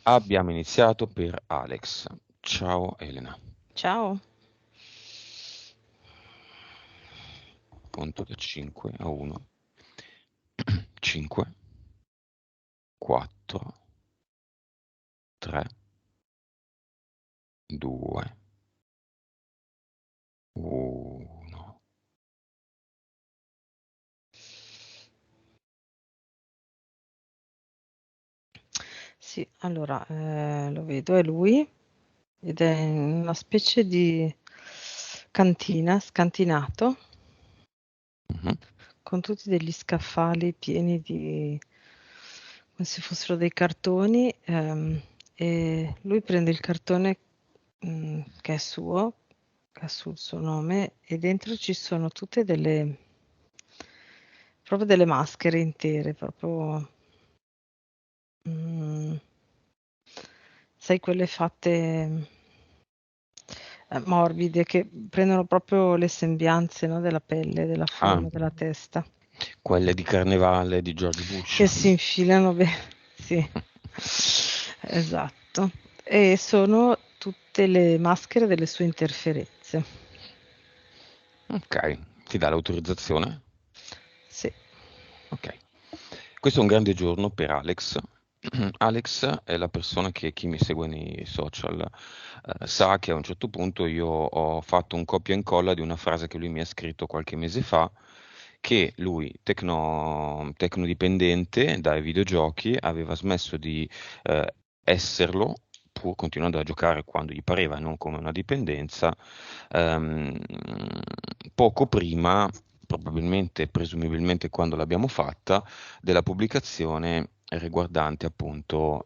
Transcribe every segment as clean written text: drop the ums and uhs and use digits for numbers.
Abbiamo iniziato per Alex. Ciao Elena. Ciao. Conto da 5 a 1. 5, 4, 3, 2, 1. Sì, allora, lo vedo, è lui ed è in una specie di cantina, scantinato, Mhm. con tutti degli scaffali pieni di, come se fossero dei cartoni, e lui prende il cartone che è suo, che ha sul suo nome, e dentro ci sono tutte proprio delle maschere intere, proprio. Mhmm, Sai quelle fatte, morbide, che prendono proprio le sembianze, no, della pelle, della Ah, forma della testa, quelle di Carnevale di George Bush. che si infilano sì, esatto. E sono tutte le maschere delle sue interferenze. Ok, ti dà l'autorizzazione? Sì. Ok. Questo è un grande giorno per Alex. Alex è la persona che chi mi segue nei social sa che a un certo punto io ho fatto un copia e incolla di una frase che lui mi ha scritto qualche mese fa, che lui, tecnodipendente dai videogiochi, aveva smesso di esserlo, pur continuando a giocare quando gli pareva, e non come una dipendenza, ehm, poco prima, probabilmente, presumibilmente quando l'abbiamo fatta, della pubblicazione riguardante appunto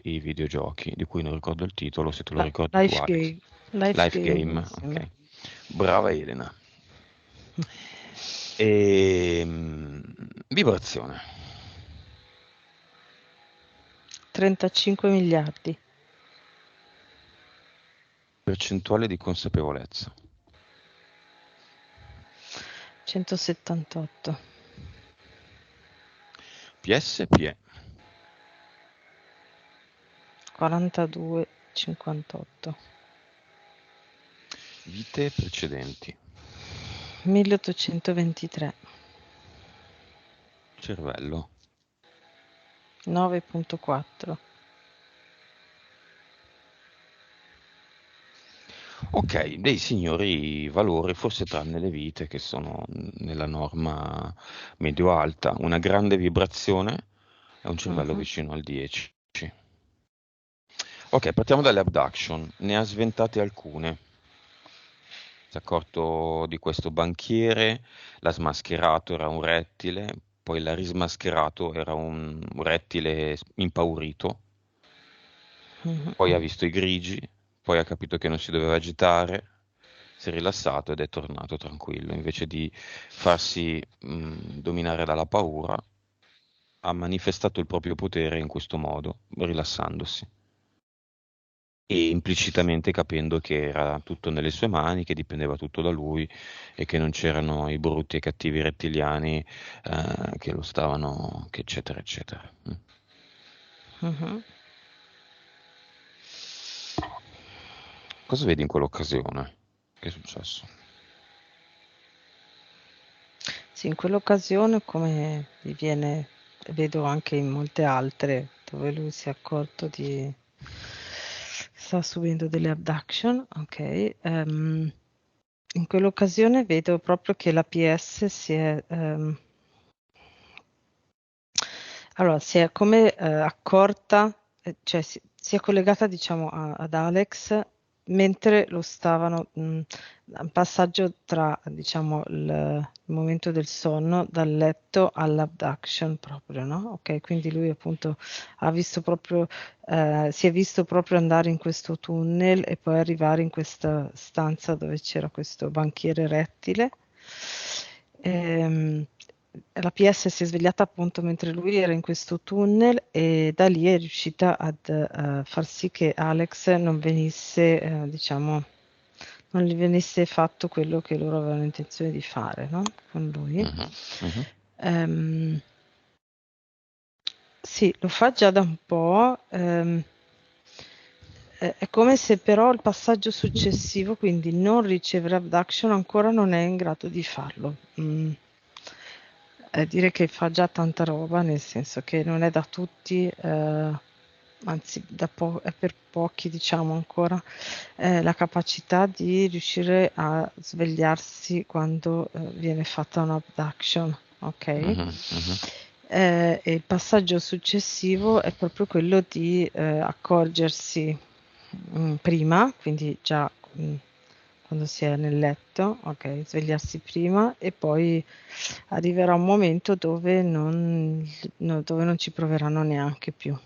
i videogiochi, di cui non ricordo il titolo, se te lo ricordi tu, Life Alex. Game, Life Life Game mi Game, sembra. ok. Brava Elena. E, vibrazione, 35 miliardi, percentuale di consapevolezza, 178, PSPE, 42, 58, vite precedenti, 1823, cervello. 9.4. Ok, dei signori valori, forse tranne le vite che sono nella norma medio-alta, una grande vibrazione e un cervello Mhm. vicino al 10. Ok, partiamo dalle abduction, ne ha sventate alcune. Si è accorto di questo banchiere, l'ha smascherato, era un rettile, poi l'ha rismascherato, era un rettile impaurito, Mhm. poi ha visto i grigi, poi ha capito che non si doveva agitare, si è rilassato ed è tornato tranquillo, invece di farsi dominare dalla paura, ha manifestato il proprio potere in questo modo, rilassandosi. E implicitamente capendo che era tutto nelle sue mani, che dipendeva tutto da lui e che non c'erano i brutti e cattivi rettiliani che lo stavano, che eccetera, eccetera. Mhm. Cosa vedi in quell'occasione? Che è successo? Sì, in quell'occasione, come vedo anche in molte altre, dove lui si è accorto di sta subendo delle abduction, ok? In quell'occasione vedo proprio che la PS si è come accorta, cioè si è collegata, diciamo, ad Alex mentre lo stavano, un passaggio tra, diciamo, il momento del sonno, dal letto all'abduction proprio, no? Ok, quindi lui appunto ha visto proprio, si è visto proprio andare in questo tunnel e poi arrivare in questa stanza dove c'era questo banchiere rettile. Ehm, la PS si è svegliata appunto mentre lui era in questo tunnel e da lì è riuscita ad far sì che Alex non venisse, diciamo, non gli venisse fatto quello che loro avevano intenzione di fare, no? Con lui. Mhm, mhm. Ehm, sì, lo fa già da un po'. È come se però il passaggio successivo, quindi non ricevere abduction, ancora non è in grado di farlo. Dire che fa già tanta roba, nel senso che non è da tutti, anzi è per pochi diciamo ancora, la capacità di riuscire a svegliarsi quando viene fatta un'abduction, ok? Mhm, mhm. E il passaggio successivo è proprio quello di accorgersi prima, quindi già quando si è nel letto, ok, svegliarsi prima e poi arriverà un momento dove dove non ci proveranno neanche più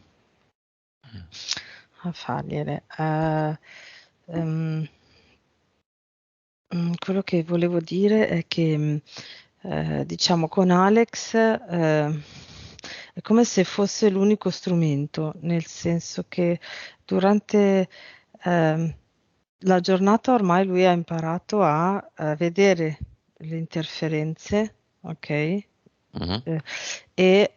a fargliele. Ehm, quello che volevo dire è che, diciamo con Alex, è come se fosse l'unico strumento, nel senso che durante, ehm, la giornata ormai lui ha imparato a vedere le interferenze, okay, Mhm. ehm, e,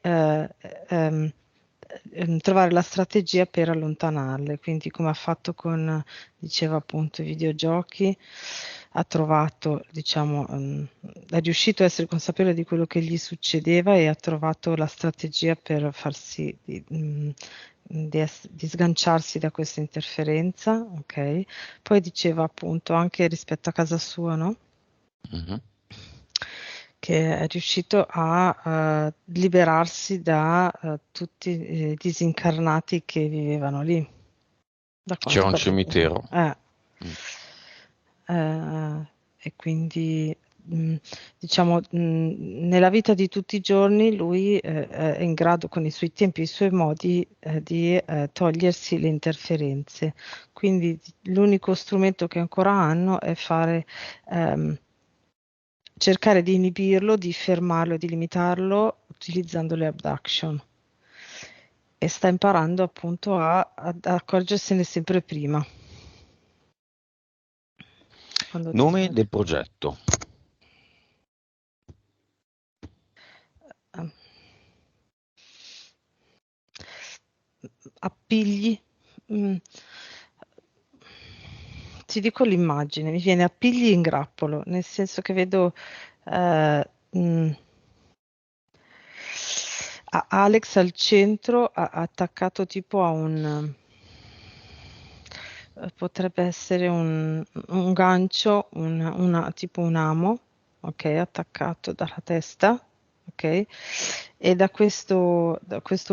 trovare la strategia per allontanarle. Quindi come ha fatto con, diceva appunto, i videogiochi, ha trovato, diciamo, è riuscito a essere consapevole di quello che gli succedeva e ha trovato la strategia per far sì di sganciarsi da questa interferenza, ok? Poi diceva appunto anche rispetto a casa sua, no? Mhm. Che è riuscito a liberarsi da tutti i disincarnati che vivevano lì. Da C'era quanto un capisco. cimitero. Mm. E quindi diciamo nella vita di tutti i giorni lui è in grado con i suoi tempi e i suoi modi di togliersi le interferenze. Quindi l'unico strumento che ancora hanno è ehm, cercare di inibirlo, di fermarlo, di limitarlo utilizzando le abduction. E sta imparando appunto ad accorgersene sempre prima. Quando ti Nome sbagli. del progetto. Eh, Appigli. mm, Ti dico l'immagine, mi viene appigli in grappolo, nel senso che vedo eh, mm, Alex al centro, attaccato tipo a potrebbe essere un gancio, tipo un amo, ok, attaccato dalla testa, ok, e da questo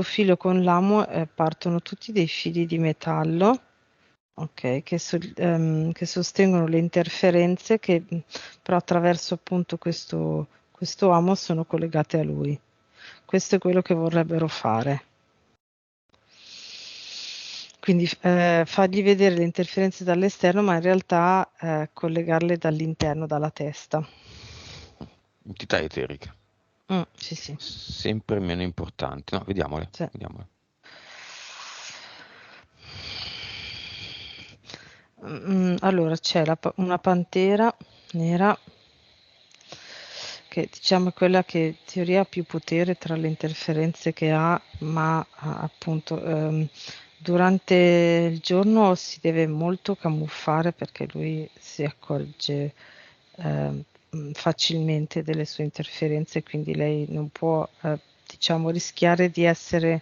filo con l'amo partono tutti dei fili di metallo, ok, che sostengono le interferenze che però attraverso appunto questo amo sono collegate a lui. Questo è quello che vorrebbero fare. Quindi fargli vedere le interferenze dall'esterno, ma in realtà collegarle dall'interno, dalla testa. Entità eteriche. Sì, sì, Sempre meno importanti. No, vediamole. sì. Vediamole. Allora c'è una pantera nera che diciamo è quella che in teoria ha più potere tra le interferenze che ha, ma appunto durante il giorno si deve molto camuffare perché lui si accorge facilmente delle sue interferenze, quindi lei non può diciamo rischiare di essere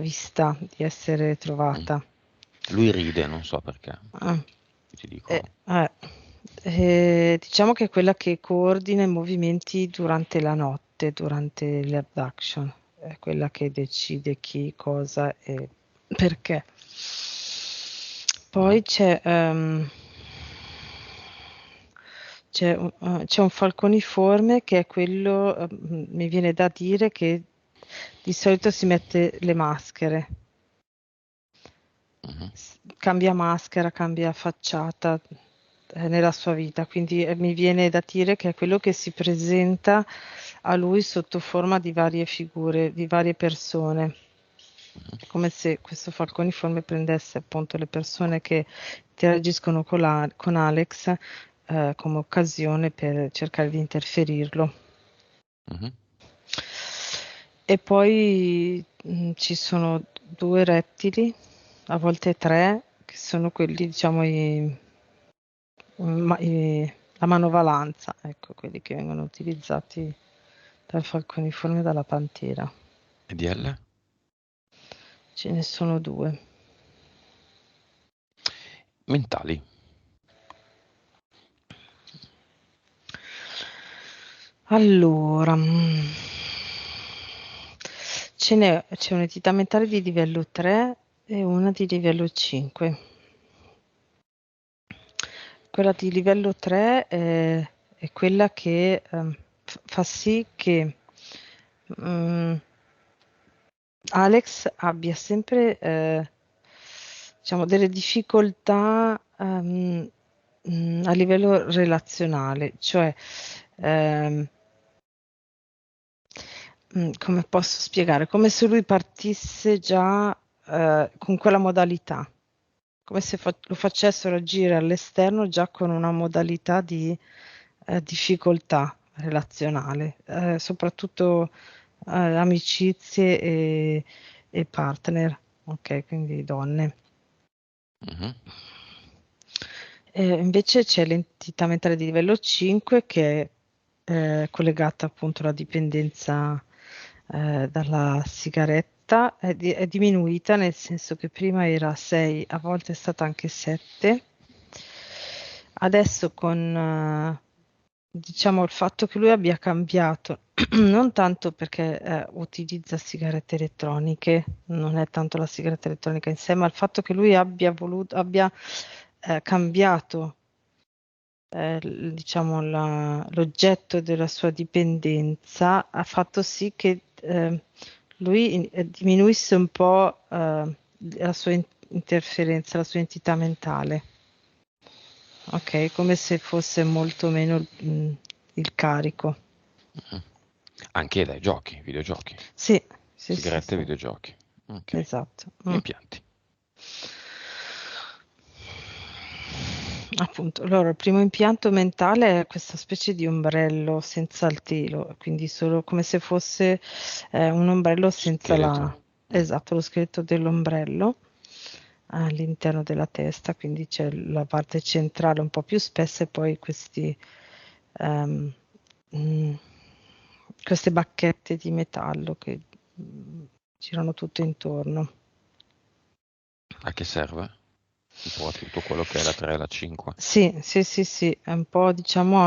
vista, di essere Mm. trovata. Lui ride, non so perché. Ah, Ti eh, dico. eh, diciamo che è quella che coordina i movimenti durante la notte, durante le abduction, è quella che decide chi, cosa e perché. Mhm. Poi c'è un falconiforme che è quello, mi viene da dire che di solito si mette le maschere. Mhm. Cambia maschera, cambia facciata nella sua vita, quindi mi viene da dire che è quello che si presenta a lui sotto forma di varie figure, di varie persone. È come se questo falconiforme prendesse appunto le persone che interagiscono con Alex come occasione per cercare di interferirlo. Mhm. E poi ci sono due rettili, a volte tre, sono quelli, diciamo, la manovalanza, ecco, quelli che vengono utilizzati dal falconiforme e dalla pantera. E DL? Ce ne sono 2. Mentali. Allora, c'è un'entità mentale di livello 3 e una di livello 5. Quella di livello 3 è quella che fa sì che Alex abbia sempre diciamo delle difficoltà a livello relazionale, cioè come posso spiegare? Come se lui partisse già con quella modalità, come se lo facessero agire all'esterno già con una modalità di difficoltà relazionale, soprattutto amicizie e partner, ok, quindi donne. Mhm. Invece c'è l'entità mentale di livello 5 che è collegata appunto alla dipendenza dalla sigaretta, è diminuita nel senso che prima era 6, a volte è stata anche 7. Adesso con diciamo il fatto che lui abbia cambiato, non tanto perché utilizza sigarette elettroniche, non è tanto la sigaretta elettronica in sé, ma il fatto che lui abbia cambiato diciamo l'oggetto della sua dipendenza ha fatto sì che lui diminuisse un po' la sua interferenza, la sua entità mentale. Ok, come se fosse molto meno il carico. Mhm. Anche dai giochi, videogiochi. Sì, sì, sì, Sigarette e sì, videogiochi. Ok. esatto. Impianti. Appunto, allora il primo impianto mentale è questa specie di ombrello senza il telo, quindi solo come se fosse un ombrello senza Scheletro. esatto, lo scheletro dell'ombrello all'interno della testa, quindi c'è la parte centrale un po' più spessa e poi ehm, mm, queste bacchette di metallo che girano tutto intorno. A che serve? Tipo a tutto quello che è la 3 e la 5. Sì, sì, sì, sì, è un po' diciamo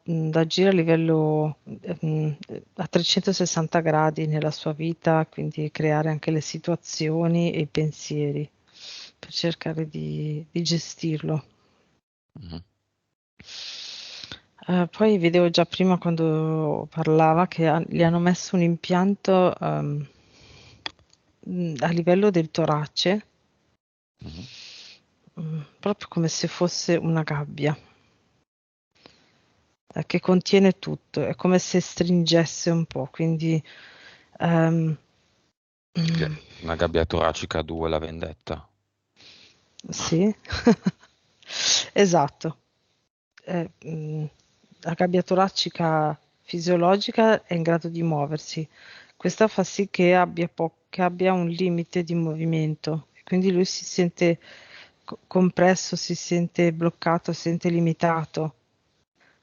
da agire a livello a 360 gradi nella sua vita, quindi creare anche le situazioni e i pensieri per cercare di gestirlo. Mhm. Poi vedevo già prima quando parlava che gli hanno messo un impianto a livello del torace, Mhm. proprio come se fosse una gabbia. Che contiene tutto, è come se stringesse un po', quindi ehm, mm, Una gabbia toracica 2, la vendetta. sì, esatto. La gabbia toracica fisiologica è in grado di muoversi. Questa fa sì che abbia un limite di movimento, e quindi lui si sente compresso, si sente bloccato, si sente limitato.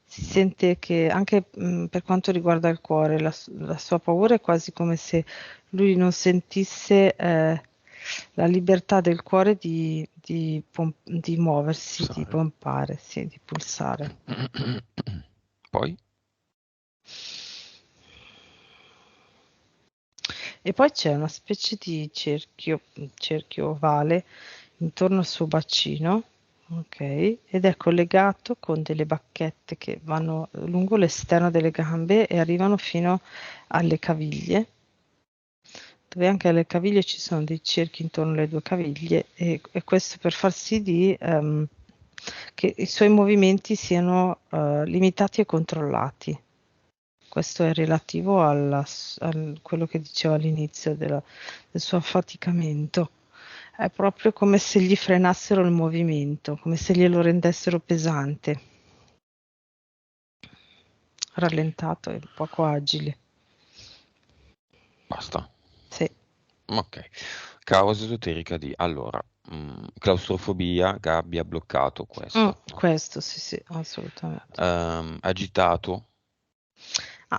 Si Mhm. sente che anche per quanto riguarda il cuore, la sua paura è quasi come se lui non sentisse la libertà del cuore di muoversi, di Sare. pompare, sì, di pulsare. Poi? E poi c'è una specie di cerchio ovale intorno al suo bacino, ok? Ed è collegato con delle bacchette che vanno lungo l'esterno delle gambe e arrivano fino alle caviglie, dove anche alle caviglie ci sono dei cerchi intorno alle due caviglie e questo per far sì che i suoi movimenti siano limitati e controllati. Questo è relativo quello che dicevo all'inizio del suo affaticamento. È proprio come se gli frenassero il movimento, come se glielo rendessero pesante, rallentato e poco agile. Basta. Sì. Ok. Causa esoterica di... Allora, claustrofobia, gabbia, bloccato, questo. Questo, sì, assolutamente. Agitato.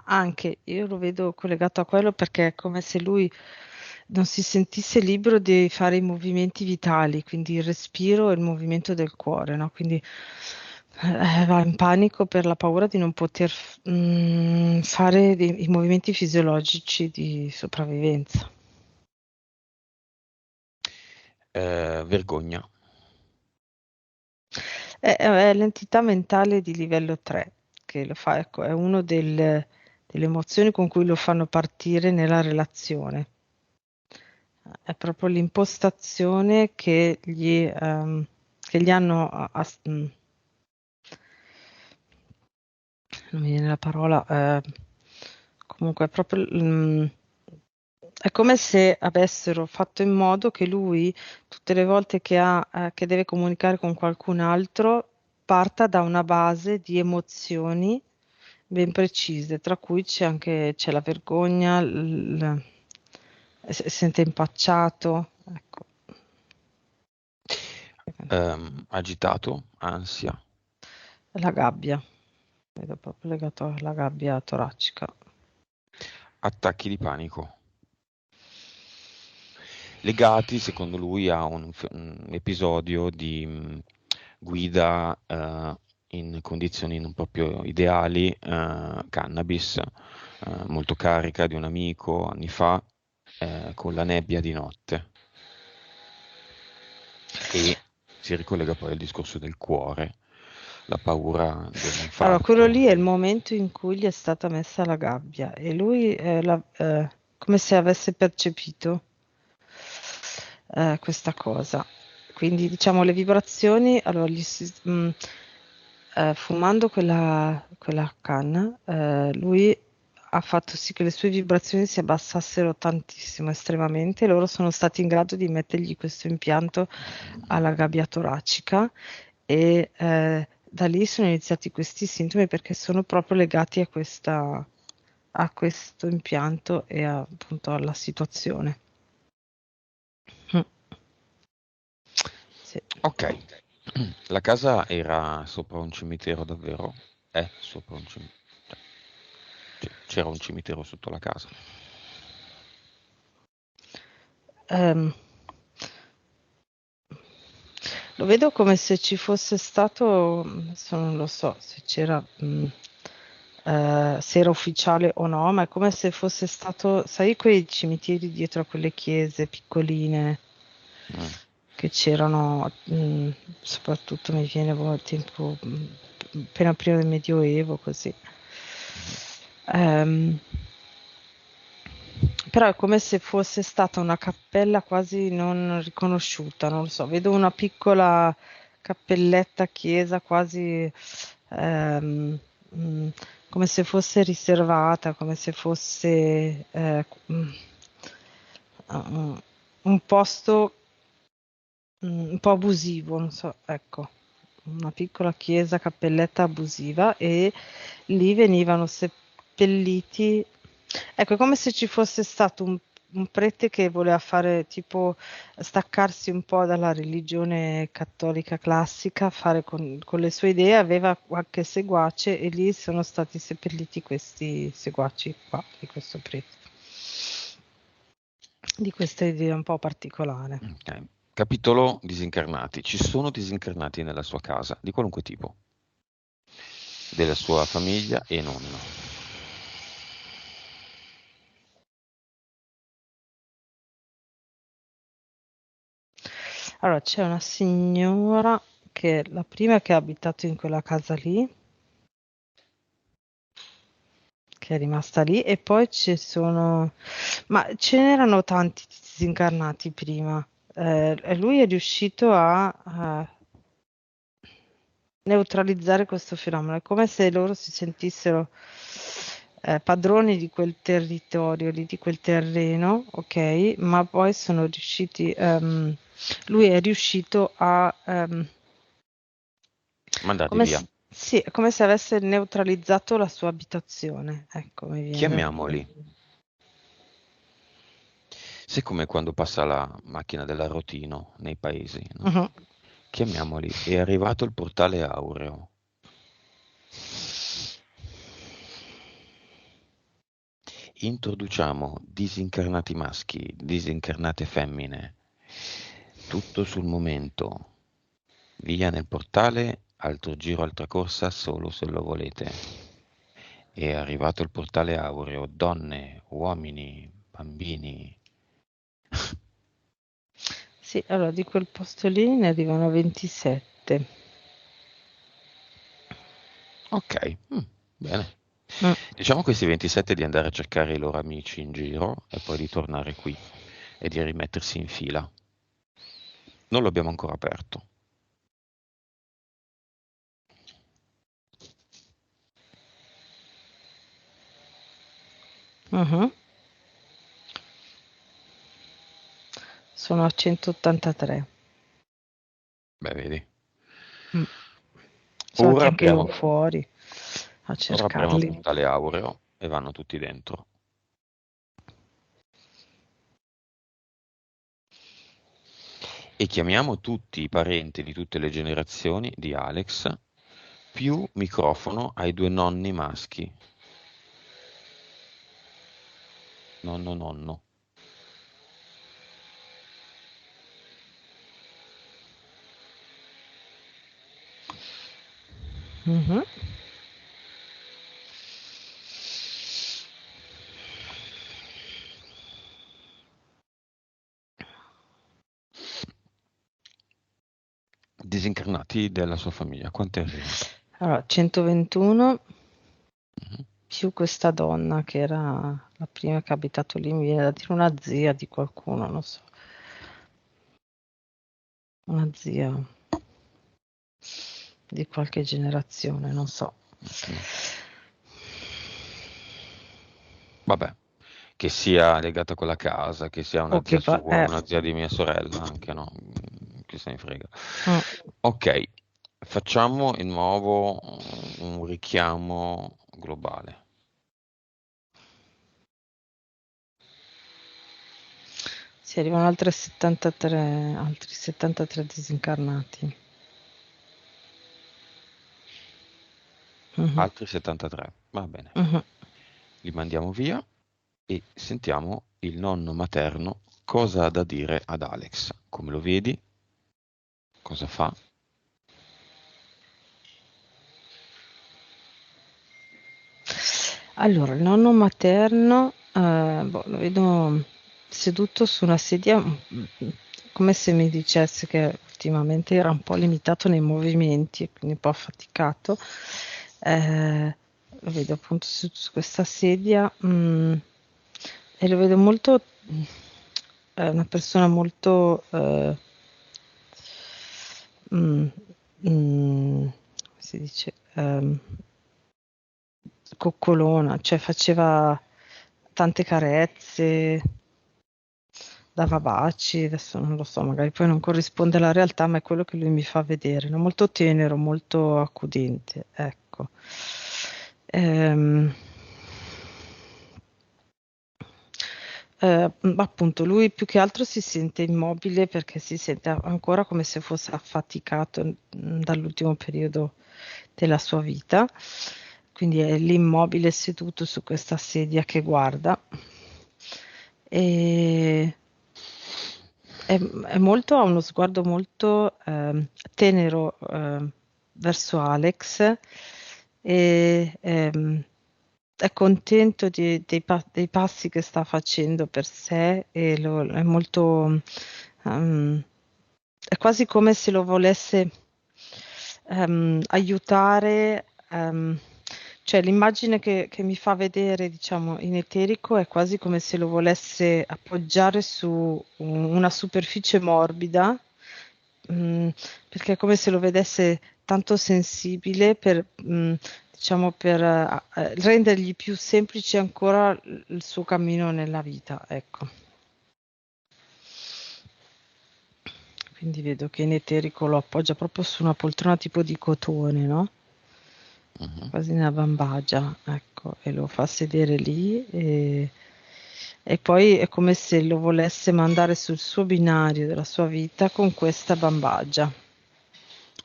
Anche io lo vedo collegato a quello perché è come se lui non si sentisse libero di fare i movimenti vitali, quindi il respiro e il movimento del cuore, no? Quindi va in panico per la paura di non poter fare i movimenti fisiologici di sopravvivenza. Vergogna. È l'entità mentale di livello 3 che lo fa, ecco, è una delle emozioni con cui lo fanno partire nella relazione. È proprio l'impostazione che gli hanno, non mi viene la parola, comunque è proprio, è come se avessero fatto in modo che lui, tutte le volte che deve comunicare con qualcun altro, parta da una base di emozioni ben precise, tra cui c'è la vergogna, si sente impacciato, ecco. Agitato, ansia. La gabbia, vedo proprio legato alla gabbia toracica. Attacchi di panico. Legati, secondo lui, a un episodio di guida in condizioni non proprio ideali, cannabis, molto carica di un amico anni fa, con la nebbia di notte. E si ricollega poi al discorso del cuore, la paura Allora, quello dell'infarto. lì è il momento in cui gli è stata messa la gabbia e lui come se avesse percepito questa cosa. Quindi diciamo le vibrazioni, allora fumando quella canna, lui ha fatto sì che le sue vibrazioni si abbassassero tantissimo, estremamente, e loro sono stati in grado di mettergli questo impianto alla gabbia toracica e da lì sono iniziati questi sintomi perché sono proprio legati a questo impianto e appunto alla situazione. Mm. Sì. Ok, la casa era sopra un cimitero davvero? È sopra un cimitero. C'era un cimitero sotto la casa. Ehm, Lo vedo come se ci fosse stato, adesso non lo so se c'era, se era ufficiale o no, ma è come se fosse stato, sai, quei cimiteri dietro a quelle chiese piccoline Mm. che c'erano, soprattutto mi viene il tempo, appena prima del Medioevo, così. Ehm, Però è come se fosse stata una cappella quasi non riconosciuta, non lo so, vedo una piccola cappelletta chiesa quasi ehm, mm, come se fosse riservata, come se fosse un posto un po' abusivo, non so, ecco, una piccola chiesa, cappelletta abusiva e lì venivano seppelliti. Ecco, è come se ci fosse stato un prete che voleva fare tipo staccarsi un po' dalla religione cattolica classica, fare con le sue idee, aveva qualche seguace e lì sono stati seppelliti questi seguaci qua di questo prete, di questa idea un po' particolare. Ok. Capitolo disincarnati. Ci sono disincarnati nella sua casa, di qualunque tipo, della sua famiglia e non. Allora, c'è una signora che è la prima che ha abitato in quella casa lì, che è rimasta lì, e poi ma ce n'erano tanti disincarnati prima. E lui è riuscito a neutralizzare questo fenomeno. È come se loro si sentissero padroni di quel territorio, lì, di quel terreno, ok? Ma poi sono riusciti, lui è riuscito a Mandati via. sì, è come se avesse neutralizzato la sua abitazione. Ecco, mi viene da dire. Chiamiamoli. Sai come quando passa la macchina dell'arrotino nei paesi, no? Mhm. Chiamiamoli, è arrivato il portale aureo. Introduciamo disincarnati maschi, disincarnate femmine, tutto sul momento. Via nel portale, altro giro, altra corsa, solo se lo volete. È arrivato il portale aureo, donne, uomini, bambini. Sì, allora di quel posto lì ne arrivano 27. Ok, bene. Mm. Diciamo a questi 27 di andare a cercare i loro amici in giro e poi di tornare qui e di rimettersi in fila. Non lo abbiamo ancora aperto. Mhm. Sono a 183. Beh, vedi. Mm. Sono Ora stati anche loro apriamo, fuori a ora apriamo il cercarli. portale aureo e vanno tutti dentro. E chiamiamo tutti i parenti di tutte le generazioni di Alex, più microfono ai due nonni maschi. Nonno, nonno. Mhm. Disincarnati della sua famiglia. Quanti arrivano? Allora, 121 Mhm. più questa donna che era la prima che è abitato lì, mi viene da dire una zia di qualcuno, non so. Una zia di qualche generazione, non so. Ok. Vabbè, che sia legata a quella casa, che sia O una che zia va... sua, una zia di mia sorella anche, no? Chi se ne frega. mm. Ok, facciamo di nuovo un richiamo globale. Si arrivano altri 73 disincarnati. Mhm, Altri 73, va bene. mhm. Li mandiamo via e sentiamo il nonno materno cosa ha da dire ad Alex. Come lo vedi? Cosa fa? Allora, il nonno materno, lo vedo seduto su una sedia, come se mi dicesse che ultimamente era un po' limitato nei movimenti e quindi un po' affaticato. Lo vedo appunto su questa sedia, e lo vedo molto, è una persona molto, mm, come si dice, coccolona, cioè faceva tante carezze, dava baci, adesso non lo so, magari poi non corrisponde alla realtà, ma è quello che lui mi fa vedere, no? Molto tenero, molto accudente, ecco. Ehm, appunto, lui più che altro si sente immobile perché si sente ancora come se fosse affaticato dall'ultimo periodo della sua vita. Quindi è lì immobile seduto su questa sedia che guarda. E ha uno sguardo molto tenero verso Alex e è contento dei passi che sta facendo per sé e è molto, ehm, è quasi come se lo volesse aiutare. Cioè l'immagine che mi fa vedere, diciamo, in eterico è quasi come se lo volesse appoggiare su una superficie morbida, mm, perché è come se lo vedesse tanto sensibile diciamo, per rendergli più semplice ancora il suo cammino nella vita, ecco. Quindi vedo che in eterico lo appoggia proprio su una poltrona tipo di cotone, no? Mhm. Quasi una bambagia, ecco, e lo fa sedere lì. E poi è come se lo volesse mandare sul suo binario della sua vita con questa bambagia.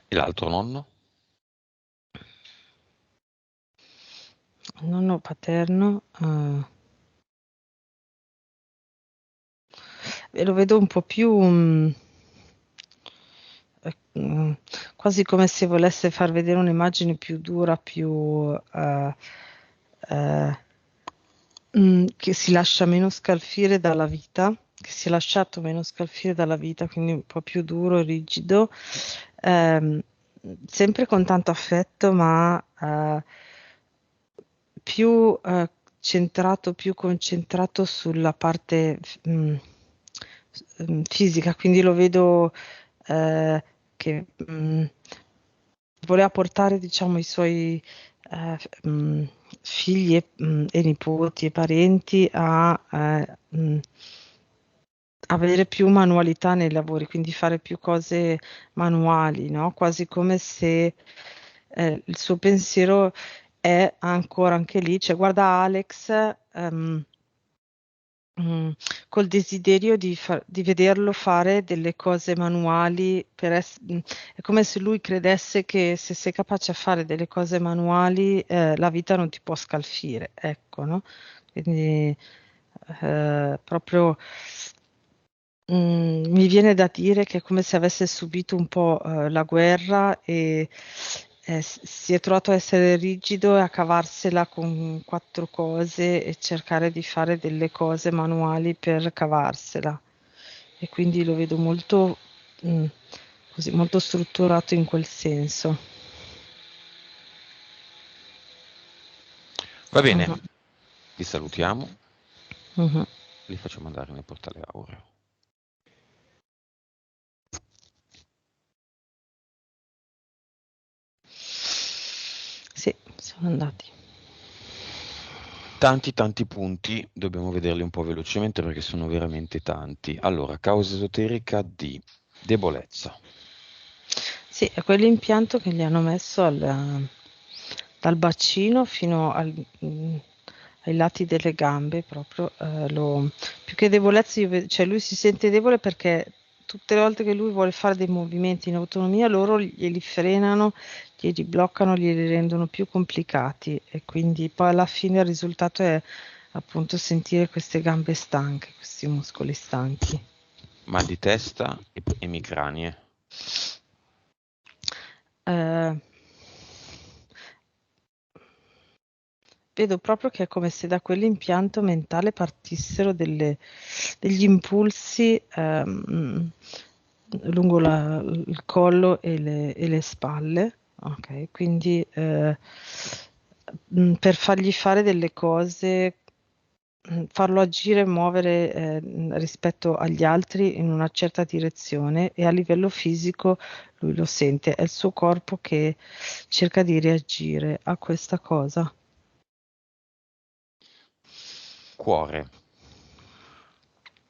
E l'altro nonno? Il nonno paterno, e lo vedo un po' più mm, quasi come se volesse far vedere un'immagine più dura, più eh, che si lascia meno scalfire dalla vita, che si è lasciato meno scalfire dalla vita, quindi un po' più duro, rigido, ehm, sempre con tanto affetto, ma più centrato, più concentrato sulla parte fisica, quindi lo vedo che voleva portare, diciamo, i suoi figli e nipoti e parenti a avere più manualità nei lavori, quindi fare più cose manuali, no? Quasi come se il suo pensiero è ancora anche lì, cioè guarda Alex mm, col desiderio di vederlo fare delle cose manuali è come se lui credesse che se sei capace a fare delle cose manuali la vita non ti può scalfire, ecco, no? Quindi proprio mi viene da dire che è come se avesse subito un po' la guerra e si è trovato a essere rigido e a cavarsela con quattro cose e cercare di fare delle cose manuali per cavarsela. E quindi lo vedo molto, mm, così, molto strutturato in quel senso. Va bene, Mhm, li salutiamo, mhm. li facciamo andare nel portale aureo. Sì, sono andati. Tanti punti, dobbiamo vederli un po' velocemente perché sono veramente tanti. Allora, causa esoterica di debolezza. Sì, è quell'impianto che gli hanno messo dal bacino fino ai lati delle gambe, proprio più che debolezza, cioè lui si sente debole perché tutte le volte che lui vuole fare dei movimenti in autonomia, loro glieli frenano, glieli bloccano, glieli rendono più complicati e quindi poi alla fine il risultato è appunto sentire queste gambe stanche, questi muscoli stanchi. Mal di testa e emicranie. Eh, Vedo proprio che è come se da quell'impianto mentale partissero degli impulsi lungo il collo e le spalle, ok? Quindi per fargli fare delle cose, farlo agire, muovere rispetto agli altri in una certa direzione e a livello fisico lui lo sente, è il suo corpo che cerca di reagire a questa cosa. Cuore.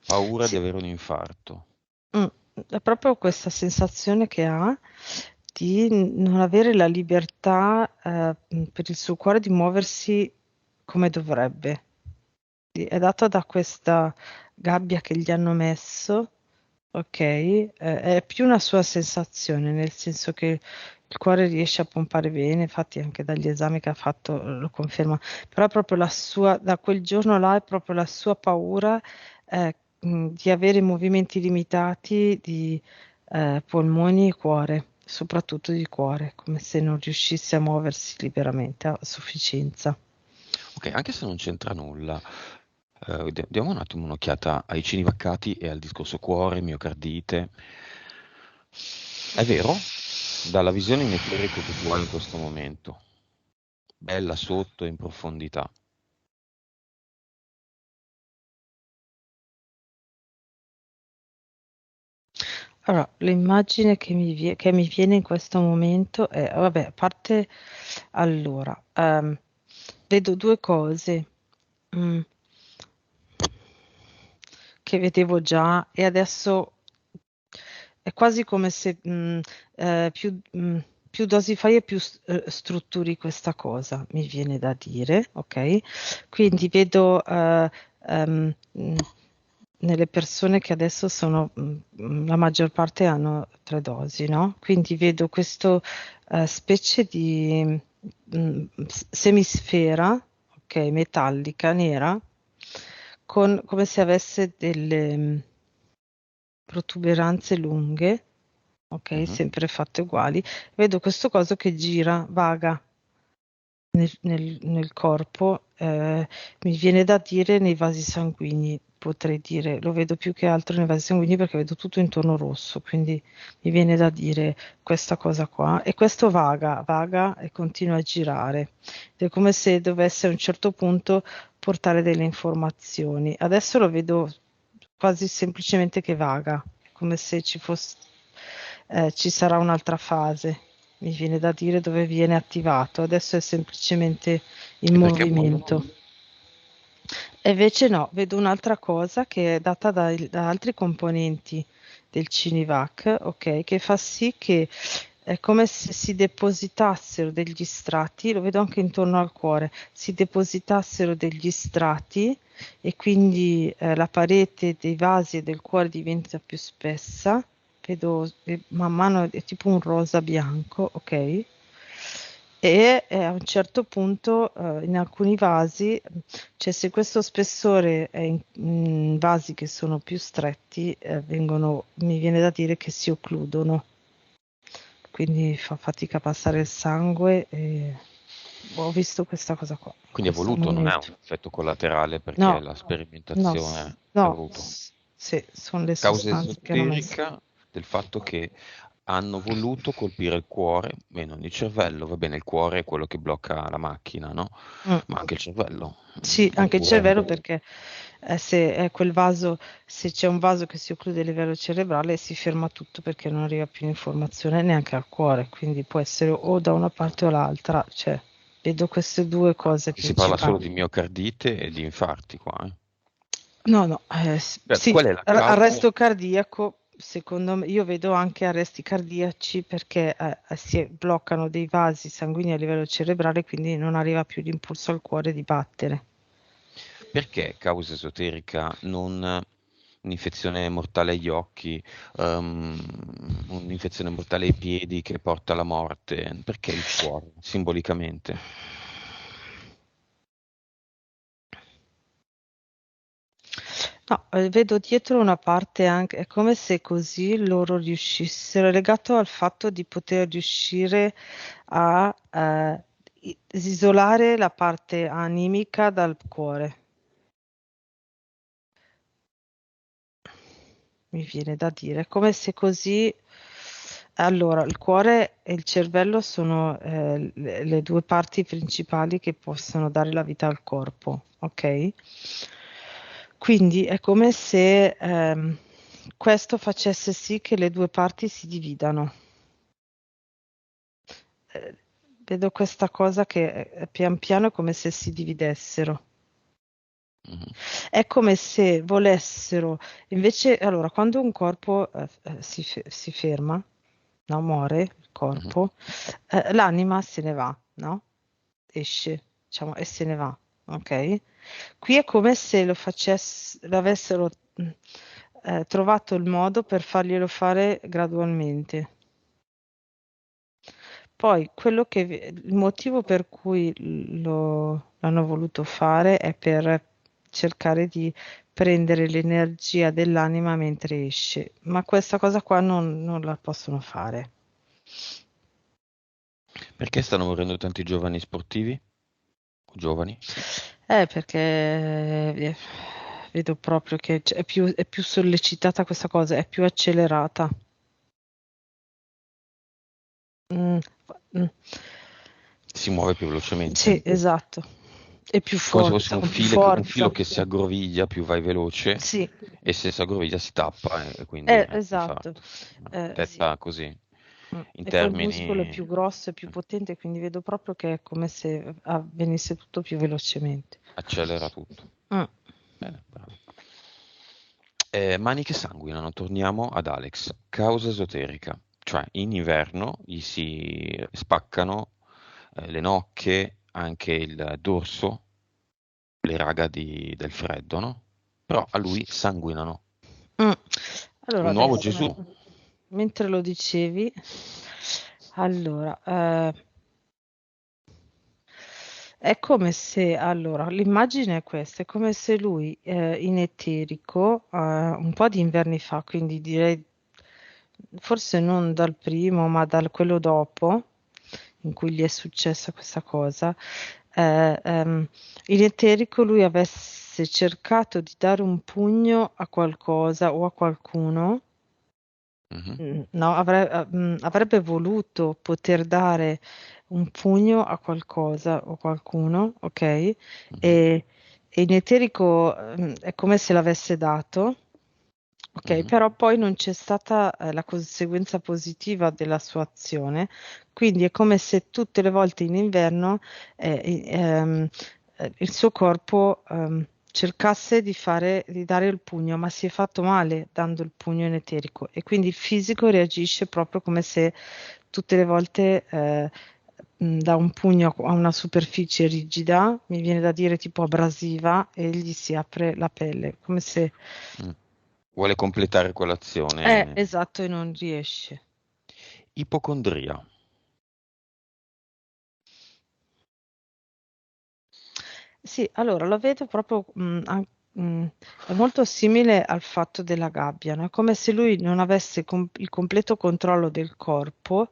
Paura di Sì. avere un infarto. Mm, è proprio questa sensazione che ha di non avere la libertà, per il suo cuore di muoversi come dovrebbe. È dato da questa gabbia che gli hanno messo, ok? È più una sua sensazione, nel senso che il cuore riesce a pompare bene, infatti anche dagli esami che ha fatto lo conferma, però è proprio la sua, da quel giorno là è proprio la sua paura di avere movimenti limitati di polmoni e cuore, soprattutto di cuore, come se non riuscisse a muoversi liberamente a sufficienza. Ok, anche se non c'entra nulla, diamo un attimo un'occhiata ai cini vaccati e al discorso cuore, miocardite. È vero? Dalla visione in eterico che tu hai in questo momento, bella sotto in profondità. Allora, l'immagine che mi viene in questo momento è, vabbè, a parte allora, vedo due cose mm, che vedevo già e adesso è quasi come se più dosi fai e più strutturi questa cosa, mi viene da dire, ok? Quindi vedo nelle persone che adesso sono, la maggior parte hanno 3 dosi, no? Quindi vedo questo specie di semisfera, ok, metallica, nera, come se avesse delle protuberanze lunghe, ok, Mhm. sempre fatte uguali. Vedo questo coso che gira, vaga nel corpo, mi viene da dire nei vasi sanguigni, potrei dire, lo vedo più che altro nei vasi sanguigni perché vedo tutto intorno rosso, quindi mi viene da dire questa cosa qua. E questo vaga, vaga e continua a girare. Ed è come se dovesse a un certo punto portare delle informazioni. Adesso lo vedo quasi semplicemente che vaga, come se ci fosse, ci sarà un'altra fase, mi viene da dire, dove viene attivato. Adesso è semplicemente in E perché muoiono? movimento. E invece no, vedo un'altra cosa che è data da altri componenti del Cinivac, ok, che fa sì che è come se si depositassero degli strati, lo vedo anche intorno al cuore, si depositassero degli strati e quindi la parete dei vasi e del cuore diventa più spessa, vedo man mano è tipo un rosa bianco, ok? E a un certo punto in alcuni vasi, cioè se questo spessore è in vasi che sono più stretti, mi viene da dire che si occludono, quindi fa fatica a passare il sangue e ho visto questa cosa qua, Quindi è questo voluto, non è un movimento. effetto collaterale perché No, la no, sperimentazione è no, voluto. sì, sono le Causa sostanze che hanno messo. esoterica del fatto che hanno voluto colpire il cuore e non il cervello. Va bene, il cuore è quello che blocca la macchina, no? Mm. Ma anche il cervello. Sì, anche il Oppure cervello perché se è quel vaso, se c'è un vaso che si occlude a livello cerebrale si ferma tutto perché non arriva più informazione neanche al cuore, quindi può essere o da una parte o l'altra, cioè vedo queste due cose si parla solo di principali. miocardite e di infarti qua, eh. No, no, Cioè, sì, qual è la causa? arresto cardiaco, secondo me, io vedo anche arresti cardiaci perché si bloccano dei vasi sanguigni a livello cerebrale, quindi non arriva più l'impulso al cuore di battere. Perché causa esoterica non un'infezione mortale agli occhi, un'infezione mortale ai piedi che porta alla morte? Perché il cuore, simbolicamente? No, vedo dietro una parte anche, è come se così loro riuscissero, è legato al fatto di poter riuscire a isolare la parte animica dal cuore. Mi viene da dire, è come se così. Allora, il cuore e il cervello sono le due parti principali che possono dare la vita al corpo, ok? Quindi è come se questo facesse sì che le due parti si dividano. Eh, vedo questa cosa che pian piano è come se si dividessero. Mhm, È come se volessero, invece, allora, quando un corpo si ferma, no, muore il mhm. corpo, l'anima se ne va, no? Esce, diciamo, e se ne va, ok? Qui è come se l'avessero trovato il modo per farglielo fare gradualmente. Poi il motivo per cui l'hanno voluto fare è per cercare di prendere l'energia dell'anima mentre esce, ma questa cosa qua non la possono fare. Perché stanno morendo tanti giovani sportivi? Giovani? Perché vedo proprio che è più sollecitata questa cosa, è più accelerata. Mm, mm. Si muove più velocemente. Sì, esatto. È più Come se fosse forza, con più forza. un filo che si aggroviglia, più vai veloce, Sì, e se si aggroviglia si tappa e quindi esatto. infarto. Sì. Detta così, in E poi il muscolo è termini. più grosso e più potente, quindi vedo proprio che è come se avvenisse tutto più velocemente. Accelera tutto. Mm. Bene, bravo. Mani che sanguinano, torniamo ad Alex. Causa esoterica, cioè in inverno gli si spaccano le nocche, anche il dorso, le raga del freddo, no? Però a lui sanguinano. Mm. Allora Un nuovo adesso, Gesù. mentre lo dicevi, allora, è come se, allora, l'immagine è questa, è come se lui in eterico, un po' di inverni fa, quindi direi forse non dal primo, ma dal quello dopo, in cui gli è successa questa cosa, in eterico lui avesse cercato di dare un pugno a qualcosa o a qualcuno. Mhm, No, avrebbe voluto poter dare un pugno a qualcosa o qualcuno, ok? mhm, E in eterico, è come se l'avesse dato, ok? mhm. Però poi non c'è stata, la conseguenza positiva della sua azione, quindi è come se tutte le volte in inverno, il suo corpo, cercasse di dare il pugno, ma si è fatto male dando il pugno in eterico e quindi il fisico reagisce proprio come se tutte le volte, da un pugno a una superficie rigida, mi viene da dire tipo abrasiva, e gli si apre la pelle, come se... Mm. Vuole completare quell'azione. Esatto, e non riesce. Ipocondria. Sì, allora lo vedo proprio, è molto simile al fatto della gabbia, no? È come se lui non avesse il completo controllo del corpo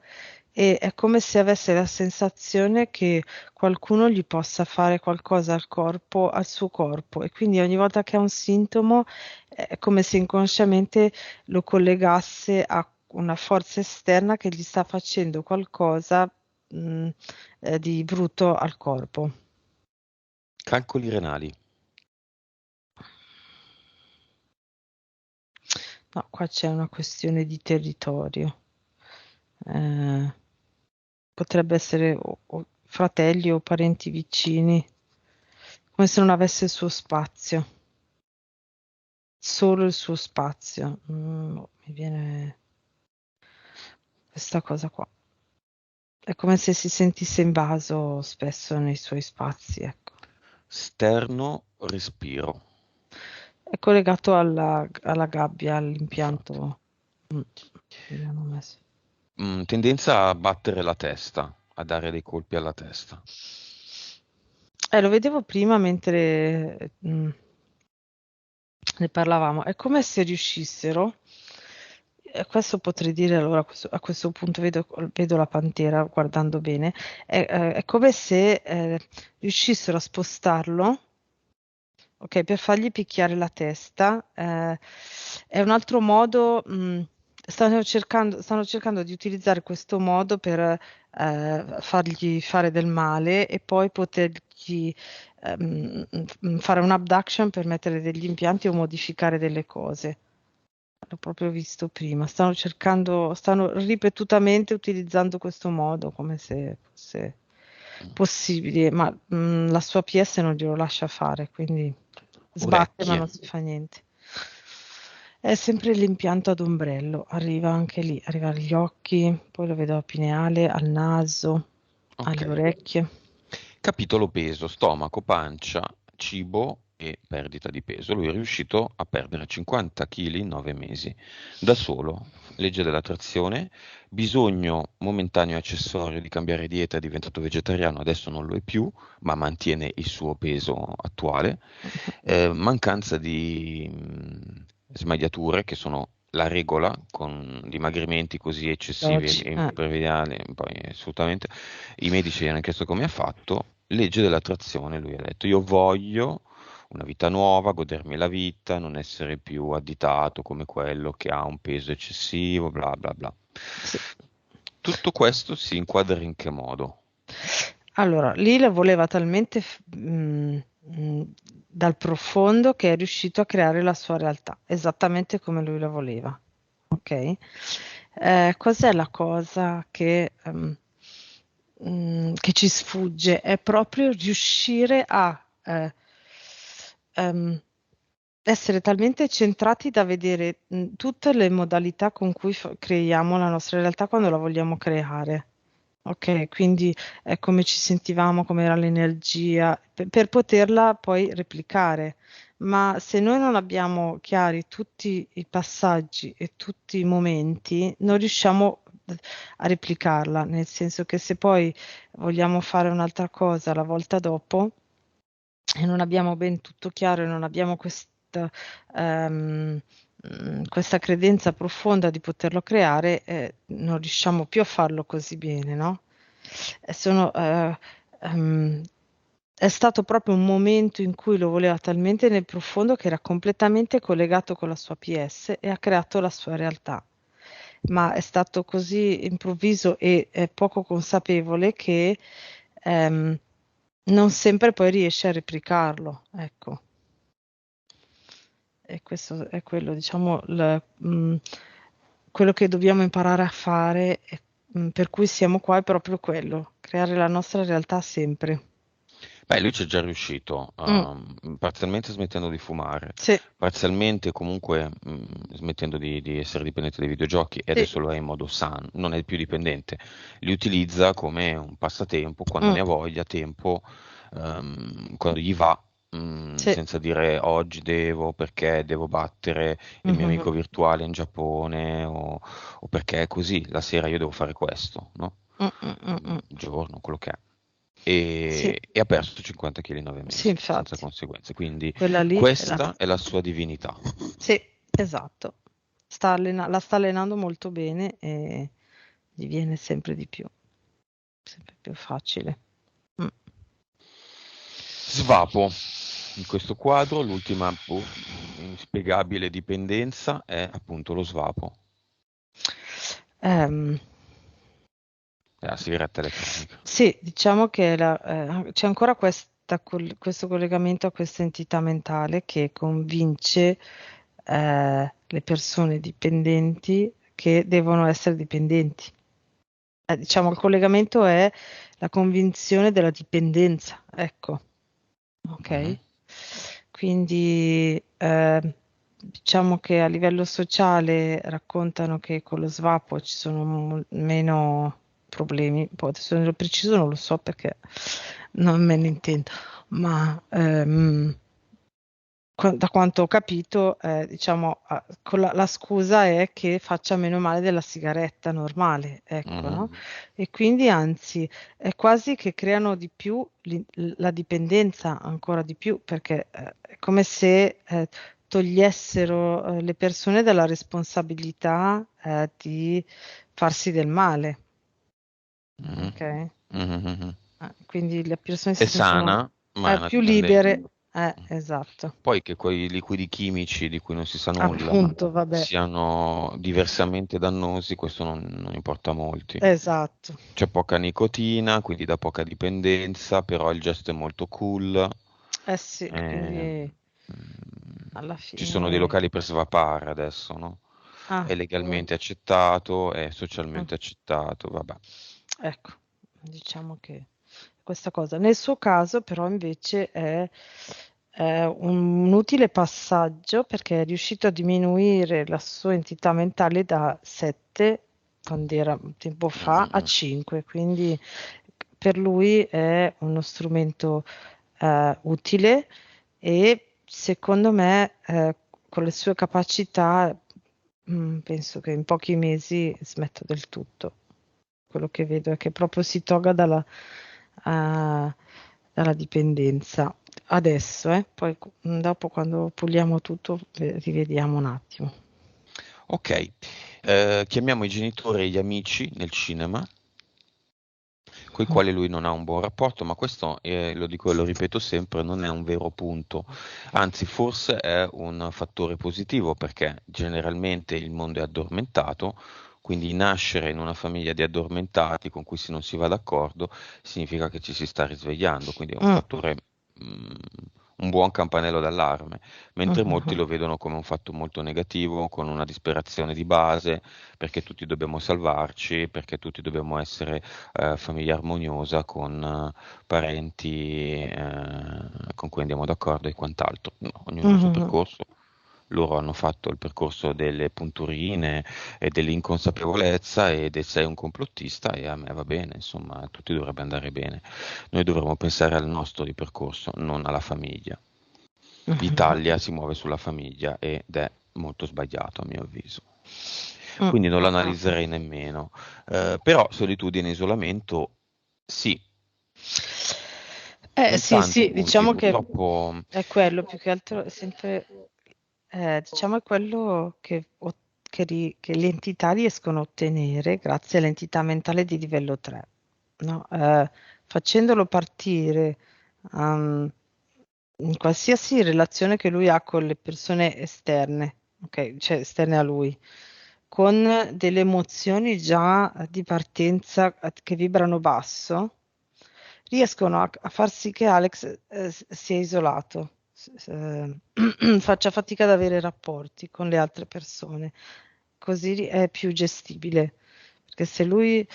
e è come se avesse la sensazione che qualcuno gli possa fare qualcosa al corpo, al suo corpo, e quindi ogni volta che ha un sintomo è come se inconsciamente lo collegasse a una forza esterna che gli sta facendo qualcosa, mh, di brutto al corpo. Calcoli renali. No, qua c'è una questione di territorio. Eh, potrebbe essere o fratelli o parenti vicini, come se non avesse il suo spazio, solo il suo spazio. Mi viene questa cosa qua. È come se si sentisse invaso spesso nei suoi spazi, ecco. Sterno respiro. È collegato alla gabbia, Infatti. all'impianto. Mm, che gli hanno messo. Tendenza a battere la testa, a dare dei colpi alla testa. Lo vedevo prima mentre ne parlavamo. È come se riuscissero, e questo potrei dire allora a questo punto vedo la pantera guardando bene, è come se riuscissero a spostarlo, ok, per fargli picchiare la testa. È un altro modo, stanno cercando di utilizzare questo modo per fargli fare del male e poi potergli fare un abduction per mettere degli impianti o modificare delle cose. L'ho proprio visto prima. Stanno ripetutamente utilizzando questo modo come se fosse Mm. possibile, ma la sua PS non glielo lascia fare, quindi sbatte ma Orecchie. non si fa niente. È sempre l'impianto ad ombrello, arriva anche lì, arriva agli occhi, poi lo vedo al pineale, al naso, alle Ok. orecchie. Capitolo peso, stomaco, pancia, cibo e perdita di peso. Lui è riuscito a perdere 50 kg in 9 mesi. Da solo, legge dell'attrazione, bisogno momentaneo e accessorio di cambiare dieta, è diventato vegetariano, adesso non lo è più, ma mantiene il suo peso attuale. Mancanza di smaiature, che sono la regola con dimagrimenti così eccessivi Oggi. e imprevedibili, poi assolutamente i medici gli hanno chiesto come ha fatto, legge dell'attrazione, lui ha detto io voglio una vita nuova, godermi la vita, non essere più additato come quello che ha un peso eccessivo, bla bla bla. Sì. Tutto questo si inquadra in che modo? Allora, lì la voleva talmente dal profondo che è riuscito a creare la sua realtà, esattamente come lui la voleva. Ok? Cos'è la cosa che ci sfugge? È proprio riuscire a ehm, essere talmente centrati da vedere tutte le modalità con cui creiamo la nostra realtà quando la vogliamo creare. Ok, quindi è come ci sentivamo, com'era l'energia, per poterla poi replicare. Ma se noi non abbiamo chiari tutti i passaggi e tutti i momenti, non riusciamo a replicarla, nel senso che se poi vogliamo fare un'altra cosa la volta dopo e non abbiamo ben tutto chiaro e non abbiamo ehm, questa credenza profonda di poterlo creare, non riusciamo più a farlo così bene, no? E ehm, è stato proprio un momento in cui lo voleva talmente nel profondo che era completamente collegato con la sua PS e ha creato la sua realtà. Ma è stato così improvviso e poco consapevole che ehm, non sempre poi riesce a replicarlo, ecco. E questo è quello, diciamo, quello che dobbiamo imparare a fare, per cui siamo qua, è proprio quello, creare la nostra realtà sempre. Beh, lui c'è già riuscito, Mm, parzialmente smettendo di fumare, sì, parzialmente comunque smettendo di essere dipendente dai videogiochi e sì, adesso lo è in modo sano, non è più dipendente, li utilizza come un passatempo quando mm, ne ha voglia, tempo, quando gli va, sì, senza dire oggi devo perché devo battere il mio amico mhm, virtuale in Giappone o perché è così, la sera io devo fare questo, no? mm, mm, mm, mm. Il giorno, quello che è Sì, e ha perso 50 kg in 9 sì, mesi, senza infatti, conseguenze. Quindi quella lì è la... questa è la sua divinità. Sì, esatto. La sta allenando molto bene e gli viene sempre di più, sempre più facile. Mm. Svapo. In questo quadro l'ultima inspiegabile dipendenza è appunto lo svapo, Ehm, è la sigaretta elettronica. sì, diciamo che c'è ancora questo collegamento a questa entità mentale che convince le persone dipendenti che devono essere dipendenti. Diciamo, il collegamento è la convinzione della dipendenza, ecco, Mhm. ok? Quindi diciamo che a livello sociale raccontano che con lo svapo ci sono meno problemi, poi adesso nello preciso non lo so perché non me ne intendo, ma da quanto ho capito, diciamo, con la scusa è che faccia meno male della sigaretta normale, ecco, no? Mhm. E quindi anzi, è quasi che creano di più la dipendenza ancora di più, perché è come se togliessero le persone dalla responsabilità di farsi del male, Mhm. ok? Mhm. Mhm. Quindi le persone È si sentono sana, ma è una più dipendenza. libere, esatto, Poi che quei liquidi chimici di cui non si sa nulla appunto, vabbè. siano diversamente dannosi, questo non importa a molti. Esatto, C'è poca nicotina, quindi da poca dipendenza, però il gesto è molto cool. eh sì, Ehm, quindi alla Ci sono dei fine, locali per svapare adesso, no? È ah, legalmente accettato, è mm, socialmente accettato, vabbè. ecco, diciamo che questa cosa. Nel suo caso, però, invece è un utile passaggio perché è riuscito a diminuire la sua entità mentale da 7, quando era un tempo Mm, fa, a mm, 5, quindi per lui è uno strumento utile e secondo me con le sue capacità penso che in pochi mesi smetta del tutto. Quello che vedo è che proprio si tolga dalla dipendenza. Adesso, poi dopo quando puliamo tutto, rivediamo un attimo. ok, chiamiamo i genitori e gli amici nel cinema, con i quali lui non ha un buon rapporto, ma questo, lo dico e lo ripeto sempre, non è un vero punto, anzi forse è un fattore positivo perché generalmente il mondo è addormentato, quindi nascere in una famiglia di addormentati con cui non si va d'accordo significa che ci si sta risvegliando, quindi è un Mm, fattore, mm, un buon campanello d'allarme, mentre molti mhm, lo vedono come un fatto molto negativo, con una disperazione di base, perché tutti dobbiamo salvarci, perché tutti dobbiamo essere famiglia armoniosa con parenti con cui andiamo d'accordo e quant'altro. No, ognuno ha il suo mhm. percorso, loro hanno fatto il percorso delle punturine e dell'inconsapevolezza e sei un complottista e a me va bene, insomma, a tutti dovrebbe andare bene. Noi dovremmo pensare al nostro di percorso, non alla famiglia. L'Italia si muove sulla famiglia ed è molto sbagliato a mio avviso. Mm. Quindi non lo analizzerei nemmeno. Però solitudine e isolamento, sì, in Sì, tanti sì, punti. diciamo che Purtroppo è quello, più che altro è sempre, diciamo è quello che le entità riescono a ottenere grazie all'entità mentale di livello 3, no? Facendolo partire, um, in qualsiasi relazione che lui ha con le persone esterne, ok, cioè esterne a lui, con delle emozioni già di partenza che vibrano basso, riescono a far sì che Alex sia isolato, faccia fatica ad avere rapporti con le altre persone, così è più gestibile. Perché se lui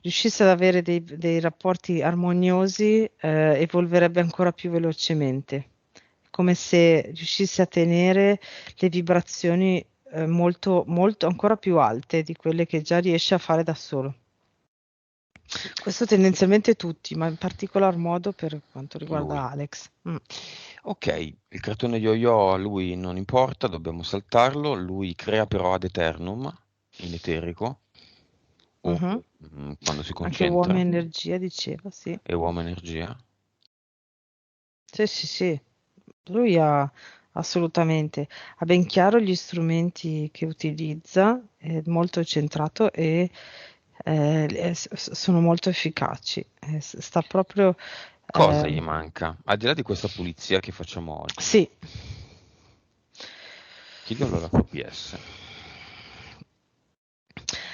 riuscisse ad avere dei rapporti armoniosi, evolverebbe ancora più velocemente, come se riuscisse a tenere le vibrazioni molto, molto ancora più alte di quelle che già riesce a fare da solo. Questo tendenzialmente tutti, ma in particolar modo per quanto lui. riguarda Alex. Ok, il cartone yo-yo a lui non importa, dobbiamo saltarlo. Lui crea però ad eternum, in eterico, o Mhm. quando si Anche uomo concentra, energia diceva, sì. è uomo energia. Sì, sì, sì. Lui ha assolutamente, ha ben chiaro gli strumenti che utilizza, è molto centrato e sono molto efficaci. Sta proprio, Cosa gli ehm, manca? Al di là di questa pulizia che facciamo oggi, sì. chiediamolo all'FPS.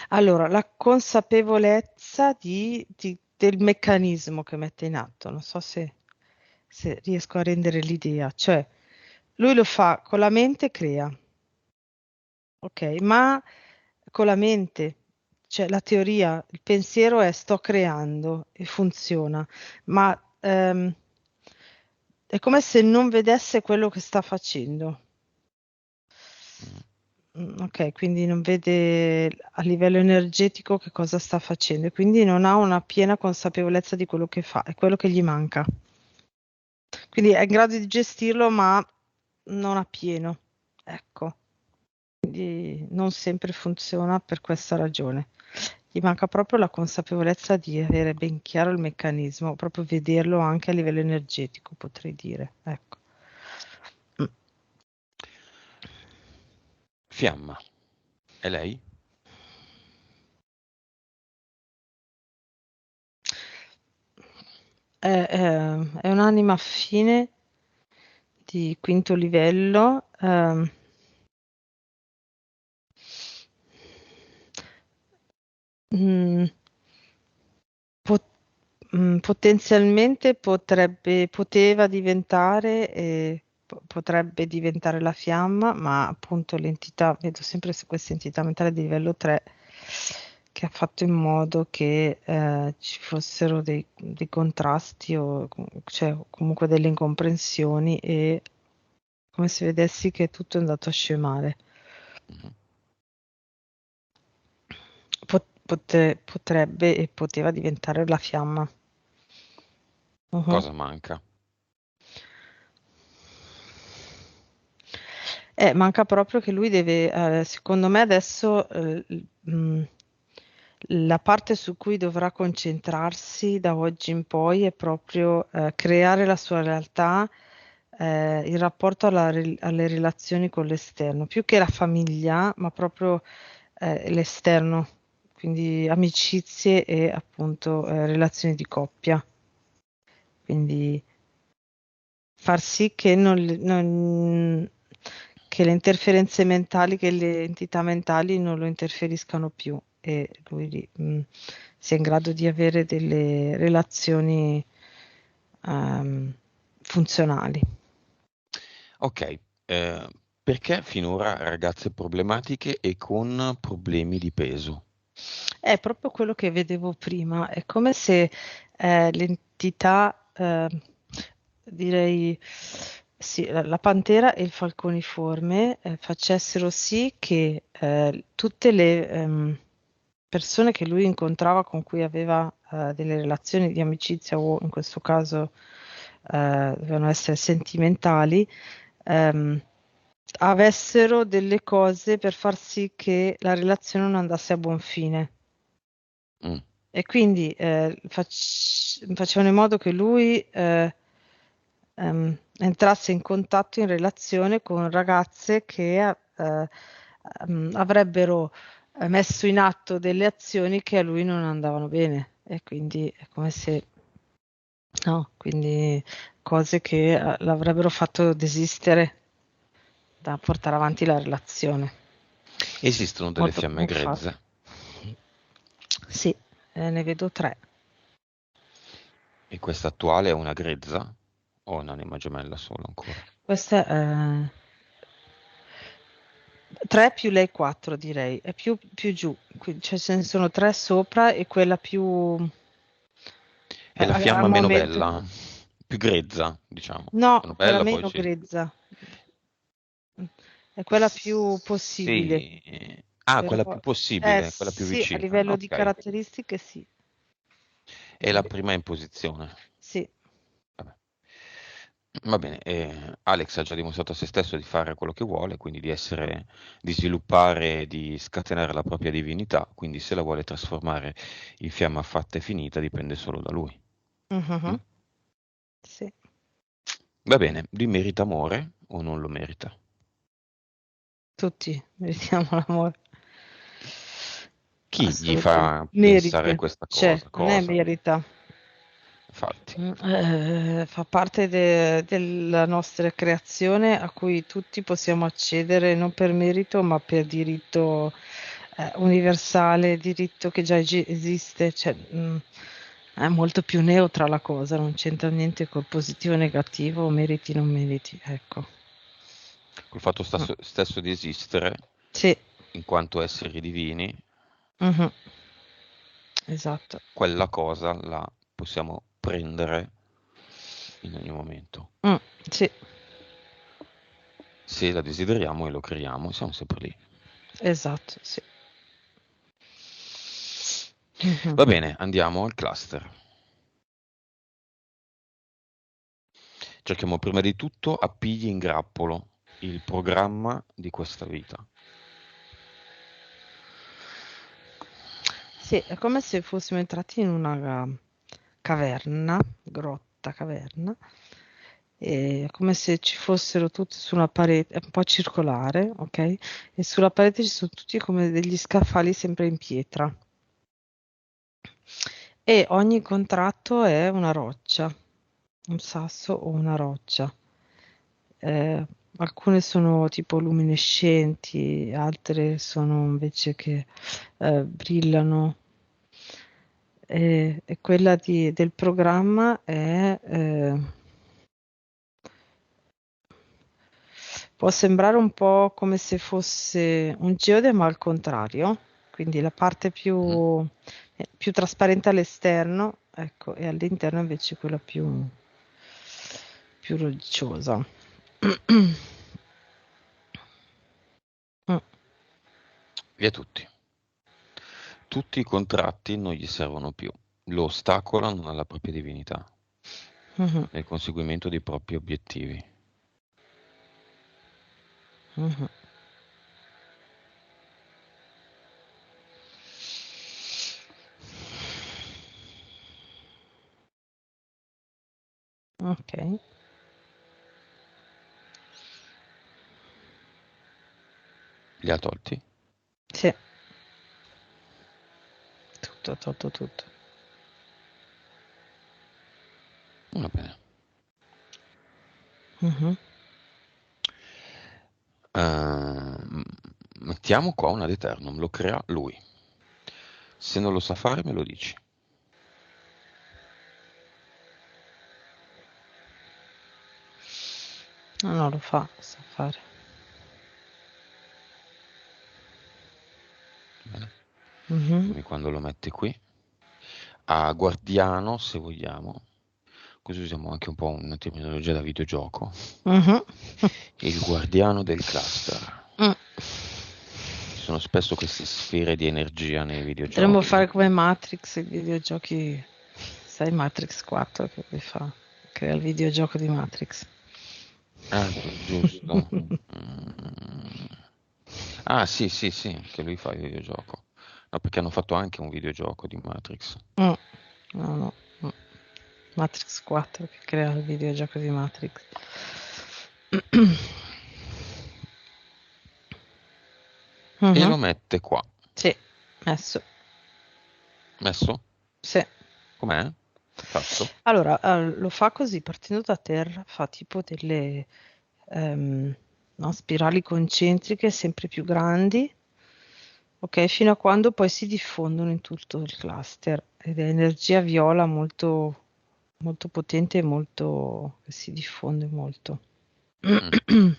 Allora, la consapevolezza del meccanismo che mette in atto, non so se riesco a rendere l'idea, cioè lui lo fa con la mente, crea, ok, ma con la mente, cioè la teoria, il pensiero è sto creando e funziona, ma è come se non vedesse quello che sta facendo. Mm. Ok, quindi non vede a livello energetico che cosa sta facendo e quindi non ha una piena consapevolezza di quello che fa, è quello che gli manca. Quindi è in grado di gestirlo, ma non a pieno. Ecco, quindi non sempre funziona per questa ragione. Gli manca proprio la consapevolezza di avere ben chiaro il meccanismo, proprio vederlo anche a livello energetico, potrei dire. Ecco. Mm. Fiamma, è lei? È un'anima affine di quinto livello. Mm, po- potenzialmente poteva diventare, potrebbe diventare la fiamma, ma appunto l'entità, vedo sempre questa entità mentale di livello 3 che ha fatto in modo che ci fossero dei contrasti o cioè, comunque delle incomprensioni e come se vedessi che tutto è andato a scemare. Mhm. Potrebbe e poteva diventare la fiamma. Mhm. Cosa manca? Manca proprio che lui deve, secondo me adesso la parte su cui dovrà concentrarsi da oggi in poi è proprio creare la sua realtà, il rapporto alle relazioni con l'esterno, più che la famiglia, ma proprio l'esterno, quindi amicizie e appunto relazioni di coppia. Quindi far sì che, che le interferenze mentali, che le entità mentali non lo interferiscano più e lui sia in grado di avere delle relazioni ehm, funzionali. Ok, perché finora ragazze problematiche e con problemi di peso? È proprio quello che vedevo prima, è come se l'entità, direi, sì, la pantera e il falconiforme facessero sì che tutte le persone che lui incontrava con cui aveva delle relazioni di amicizia o in questo caso dovevano essere sentimentali, ehm, avessero delle cose per far sì che la relazione non andasse a buon fine. Mm. E quindi facevano in modo che lui entrasse in contatto, in relazione con ragazze che avrebbero messo in atto delle azioni che a lui non andavano bene. E quindi è come se, no, quindi cose che l'avrebbero fatto desistere da portare avanti la relazione. Esistono delle Molto fiamme camuffato. grezze? Sì, ne vedo tre. E questa attuale è una grezza? O è un'anima gemella solo ancora? Questa è 3 più lei 4 direi, è più giù, cioè ce ne sono 3 sopra e quella più È la al fiamma meno momento. bella, più grezza, diciamo. No, Meno quella bella, poi meno sì. grezza, è quella più possibile. Sì. Ah, quella più Però, possibile, quella più sì, a vicina. livello di Ok. caratteristiche sì. È la Sì, prima in posizione. sì. Vabbè. Va bene, Alex ha già dimostrato a se stesso di fare quello che vuole, quindi di sviluppare, di scatenare la propria divinità, quindi se la vuole trasformare in fiamma fatta e finita dipende solo da lui. Mm? Mhm, sì. Va bene, lui merita amore o non lo merita? Tutti meritiamo l'amore. Chi gli Assolutamente. fa pensare Merite, questa c'è, cosa? non è Cosa? merita. Infatti, Fa parte della nostra creazione a cui tutti possiamo accedere non per merito, ma per diritto universale, diritto che già esiste. Cioè, è molto più neutra la cosa, non c'entra niente col positivo o negativo, meriti non meriti. Ecco. col fatto Mm. stesso di esistere, Sì, in quanto esseri divini, mhm, esatto. quella cosa la possiamo prendere in ogni momento. Mm, sì, Se la desideriamo e lo creiamo, siamo sempre lì. esatto, sì. Mhm. Va bene, andiamo al cluster. Cerchiamo prima di tutto appigli in grappolo il programma di questa vita. Sì, è come se fossimo entrati in una caverna, grotta, caverna, e è come se ci fossero tutti su una parete, è un po' circolare, ok? E sulla parete ci sono tutti come degli scaffali sempre in pietra. E ogni contratto è una roccia, un sasso o una roccia. Eh, alcune sono tipo luminescenti, altre sono invece che brillano. E quella del programma è, può sembrare un po' come se fosse un geode, ma al contrario, quindi la parte Mhm. più trasparente all'esterno, ecco, e all'interno invece quella più rocciosa. Mm, Via tutti. Tutti i contratti non gli servono più, lo ostacolano alla propria divinità, mhm, nel conseguimento dei propri obiettivi. mhm. Ok, Li ha tolti? sì, tutto, tutto, tutto. Va bene. Mhm. Mettiamo qua un ad eternum, lo crea lui. Se non lo sa fare, me lo dici. No, non lo fa, sa fare. Bene. Mhm. Quindi quando lo metti qui, a guardiano, se vogliamo, così usiamo anche un po' una terminologia da videogioco. Mhm. Il guardiano del cluster. Mm. Ci sono spesso queste sfere di energia nei Potremmo videogiochi, fare no? come Matrix, i videogiochi, sai, Matrix 4 che lui fa, crea il videogioco di Matrix. Ah, giusto. Mm. Ah, sì, sì, sì, che lui fa il videogioco. No, perché hanno fatto anche un videogioco di Matrix. Mm. No, no. Mm. Matrix 4 che crea il videogioco di Matrix. E Mhm. lo mette qua. Sì, messo. Messo? Sì. Com'è? Fatto? Allora, lo fa così, partendo da terra, fa tipo delle no, spirali concentriche sempre più grandi, ok, fino a quando poi si diffondono in tutto il cluster ed è energia viola molto, molto potente e molto, che si diffonde molto. Mm.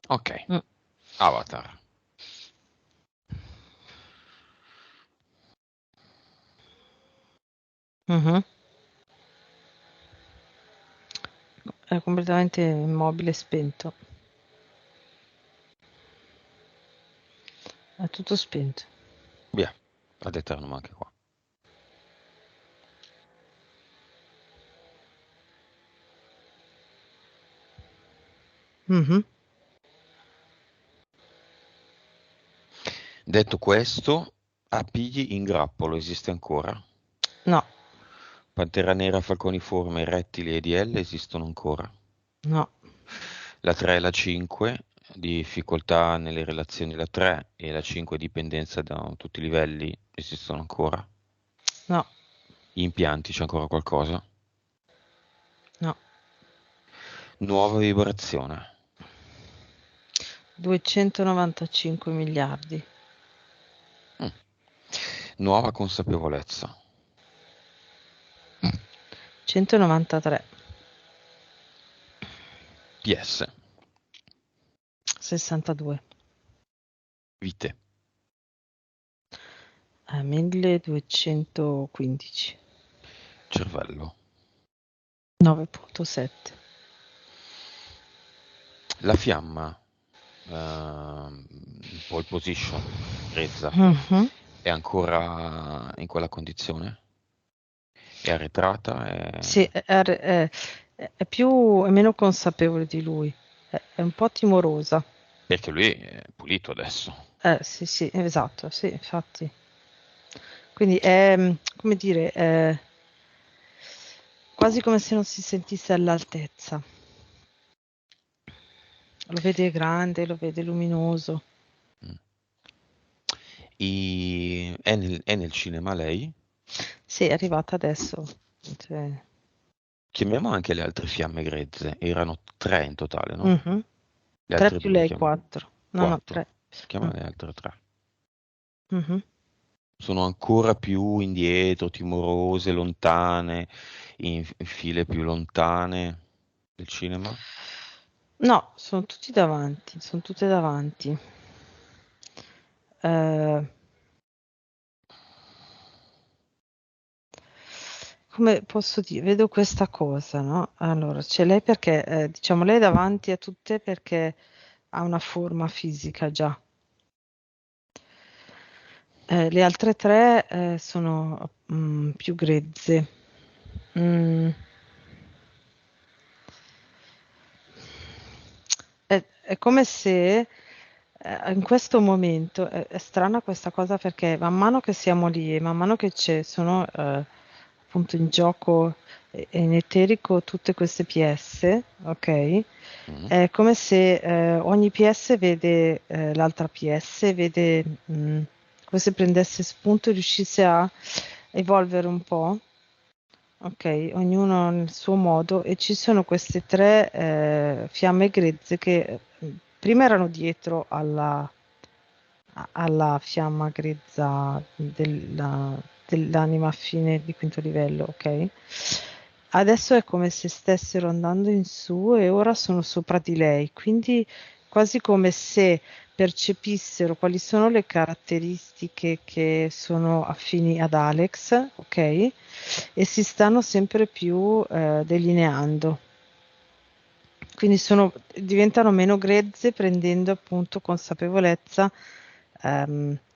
Ok. Mm. Avatar. Mhm. È completamente immobile e spento. È tutto spento. Via. Ad eternum anche qua. Mhm. Detto questo, Appigli in grappolo esiste ancora? No, Pantera nera, falconiforme, rettili e DL esistono ancora? no, La 3 e la 5, difficoltà nelle relazioni la 3 e la 5 dipendenza da tutti i livelli esistono ancora? no, Gli impianti c'è ancora qualcosa? no. Nuova vibrazione. 295 miliardi. Mm. Nuova consapevolezza. 193. PS. 62. Vite. 1215. Cervello. 9.7. La fiamma. Pole position. Grezza. Mhm. È ancora in quella condizione? È arretrata? Sì, è più, è meno consapevole di lui. È un po' timorosa. Perché lui è pulito adesso. Sì, sì, esatto, sì, infatti. Quindi è, come dire, è quasi come se non si sentisse all'altezza. Lo vede grande, lo vede luminoso. Mm. È nel cinema lei? Sì, è arrivata adesso. Cioè, Chiamiamo anche le altre fiamme grezze. Erano tre in totale, no? mhm. Le 3 altre più due lei, chiamiamo. 4. No, no, 3. Quattro. Chiama le altre tre. Mhm. Sono ancora più indietro, timorose, lontane, in file più lontane del cinema. No, sono tutti davanti, sono tutte davanti. Eh, come posso dire? Vedo questa cosa, no? Allora, c'è lei perché, diciamo, lei è davanti a tutte perché ha una forma fisica già. Le altre tre, sono più grezze. Mm, è come se in questo momento è strana questa cosa perché man mano che siamo lì e man mano che sono appunto in gioco in eterico tutte queste PS, ok? Mm. È come se ogni PS vede l'altra PS, vede come se prendesse spunto e riuscisse a evolvere un po'. Ok, ognuno nel suo modo e ci sono queste tre fiamme grezze che prima erano dietro alla fiamma grezza dell'anima fine di quinto livello, ok? Adesso è come se stessero andando in su e ora sono sopra di lei, quindi quasi come se percepissero quali sono le caratteristiche che sono affini ad Alex, ok? E si stanno sempre più delineando. Quindi diventano meno grezze prendendo appunto consapevolezza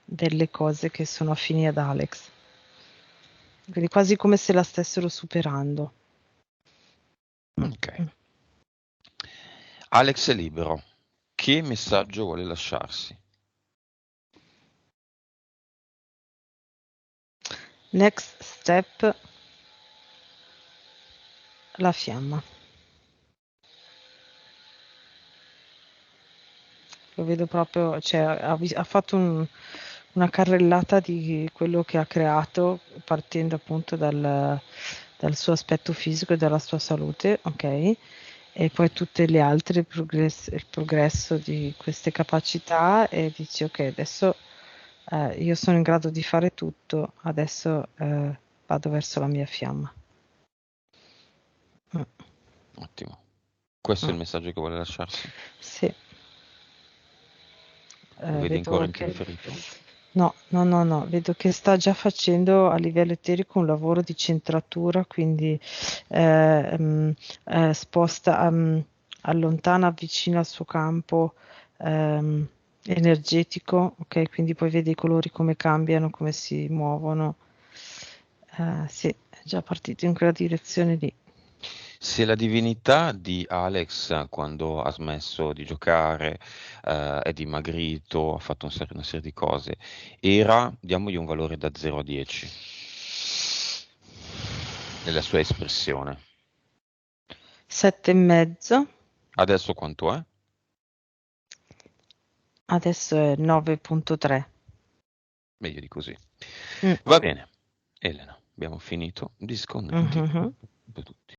delle cose che sono affini ad Alex. Quindi quasi come se la stessero superando. Ok. Alex è libero. Che messaggio vuole lasciarsi? Next step, la fiamma. Lo vedo proprio, cioè ha fatto una carrellata di quello che ha creato partendo appunto dal suo aspetto fisico e dalla sua salute, ok? E poi tutte le altre, il progresso di queste capacità e dici ok, adesso io sono in grado di fare tutto, adesso vado verso la mia fiamma. Mm, Ottimo. Questo è mm. il messaggio che vuole lasciarsi? Sì. Lo vede ancora Vedo che interferito? no, vedo che sta già facendo a livello eterico un lavoro di centratura, quindi sposta, allontana, avvicina il suo campo ehm, energetico, ok? Quindi poi vede i colori come cambiano, come si muovono. Sì, è già partito in quella direzione lì. Se la divinità di Alex, quando ha smesso di giocare, è dimagrito, ha fatto una serie di cose, era, diamogli un valore da 0 a 10, nella sua espressione. 7,5, Adesso quanto è? adesso è 9,3. Meglio di così. Mm. Va bene, Elena, abbiamo finito. Disconnetti. Mhm. Per tutti.